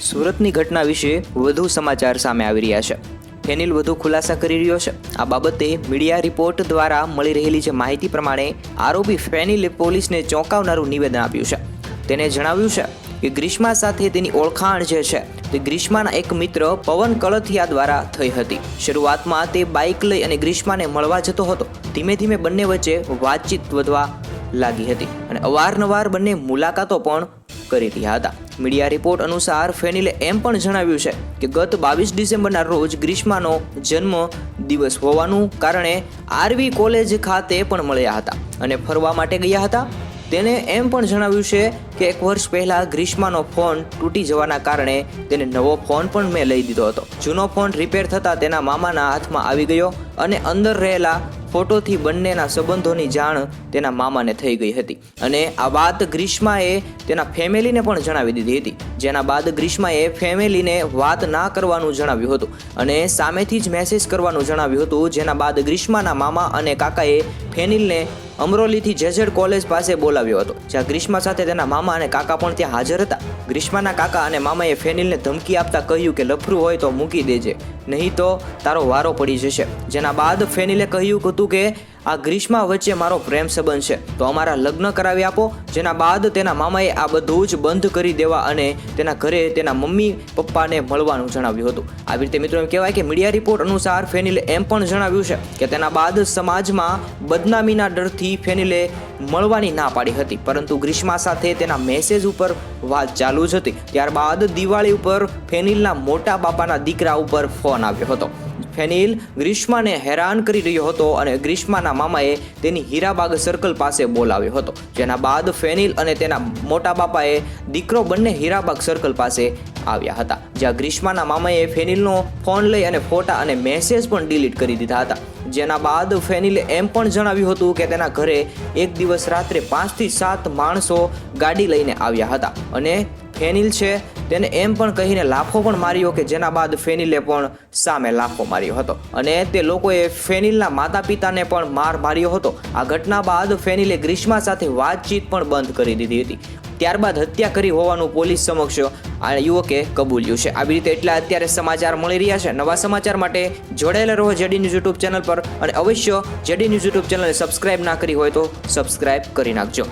સુરતની ઘટના વિશે વધુ સમાચાર સામે આવી રહ્યા છે। ફેનિલ વધુ ખુલાસા કરી રહ્યો છે। આ બાબતે મીડિયા રિપોર્ટ દ્વારા મળી રહેલી જે માહિતી પ્રમાણે આરોપી ફેનિલે પોલીસને ચોંકાવનારું નિવેદન આપ્યું છે। તેને જણાવ્યું છે કે ગ્રીષ્મા સાથે તેની ઓળખાણ જે છે તે ગ્રીષ્માના એક મિત્ર પવન કળથિયા દ્વારા થઈ હતી। શરૂઆતમાં તે બાઇક લઈ અને ગ્રીષ્માને મળવા જતો હતો। ધીમે ધીમે બંને વચ્ચે વાતચીત વધવા લાગી હતી અને અવારનવાર બંને મુલાકાતો પણ કરી રહ્યા હતા। મીડિયા રિપોર્ટ અનુસાર ફેનિલે એમ પણ જણાવ્યું છે કે ગત 22 ડિસેમ્બરના રોજ ગ્રીષ્માનો જન્મ દિવસ હોવાનું કારણે આરવી કોલેજ ખાતે પણ મળ્યા હતા અને ફરવા માટે ગયા હતા। તેને એમ પણ જણાવ્યું છે કે 1 વર્ષ પહેલા ગ્રીષ્માનો ફોન તૂટી જવાના કારણે તેને નવો ફોન પણ મેં લઈ દીધો હતો। જૂનો ફોન રિપેર થતાં તેના મામાના હાથમાં આવી ગયો અને અંદર રહેલા ફોટોથી બંનેના સંબંધોની જાણ તેના મામાને થઈ ગઈ હતી અને આ વાત ગ્રીષ્માએ તેના ફેમિલીને પણ જણાવી દીધી હતી। જેના બાદ ગ્રીષ્માએ ફેમિલીને વાત ના કરવાનું જણાવ્યું હતું અને સામેથી જ મેસેજ કરવાનું જણાવ્યું હતું। જેના બાદ ગ્રીષ્માના મામા અને કાકાએ ફેનિલને અમરોલીથી જેઝેડ કોલેજ પાસે બોલાવ્યો હતો, જ્યાં ગ્રીષ્મા સાથે તેના મામા અને કાકા પણ ત્યાં હાજર હતા। ગ્રીષ્માના કાકા અને મામાએ ફેનિલને ધમકી આપતા કહ્યું કે લફરું હોય તો મૂકી દેજે, નહીં તો તારો વારો પડી જશે। જેના બાદ ફેનિલે કહ્યું હતું કે આ ગ્રીષ્મા વચ્ચે મારો પ્રેમ સંબંધ છે તો અમારા લગ્ન કરાવી આપો। જેના બાદ તેના મામાએ આ બધું જ બંધ કરી દેવા અને તેના ઘરે તેના મમ્મી પપ્પાને મળવાનું જણાવ્યું હતું। આવી રીતે મિત્રો એમ કહેવાય કે મીડિયા રિપોર્ટ અનુસાર ફેનિલે એમ પણ જણાવ્યું છે કે તેના બાદ સમાજમાં બદનામીના ડરથી ફેનિલે મળવાની ના પાડી હતી, પરંતુ ગ્રીષ્મા સાથે તેના મેસેજ ઉપર વાત ચાલુ જ હતી। ત્યારબાદ દિવાળી ઉપર ફેનિલના મોટા બાપાના દીકરા ઉપર ફોન આવ્યો હતો। ફેનિલ ગ્રીષ્માને હેરાન કરી રહ્યો હતો અને ગ્રીષ્માના મામાએ તેની હીરાબાગ સર્કલ પાસે બોલાવ્યો હતો। જેના બાદ ફેનિલ અને તેના મોટા બાપાએ દીકરો બંને હીરાબાગ સર્કલ પાસે આવ્યા હતા, જ્યાં ગ્રીષ્માના મામાએ ફેનિલનો ફોન લઈ અને ફોટા અને મેસેજ પણ ડિલીટ કરી દીધા હતા। જેના બાદ ફેનિલે એમ પણ જણાવ્યું હતું કે તેના ઘરે એક દિવસ રાત્રે 5 થી 7 માણસો ગાડી લઈને આવ્યા હતા અને ફેનિલ છે તેને એમ પણ કહીને લાફો પણ માર્યો કે જેના બાદ ફેનિલે પણ સામે લાફો માર્યો હતો અને તે લોકોએ ફેનિલના માતા પિતાને પણ માર માર્યો હતો। આ ઘટના બાદ ફેનિલે ગ્રીષ્મા સાથે વાતચીત પણ બંધ કરી દીધી હતી। ત્યારબાદ હત્યા કરી હોવાનું પોલીસ સમક્ષ આ યુવકે કબૂલ્યું છે। આવી રીતે એટલા અત્યારે સમાચાર મળી રહ્યા છે। નવા સમાચાર માટે જોડાયેલા રહો જેડી ન્યૂઝ યુટ્યુબ ચેનલ પર અને અવશ્ય જેડી ન્યૂઝ યુટ્યુબ ચેનલને સબસ્ક્રાઇબ ના કરી હોય તો સબસ્ક્રાઇબ કરી નાખજો।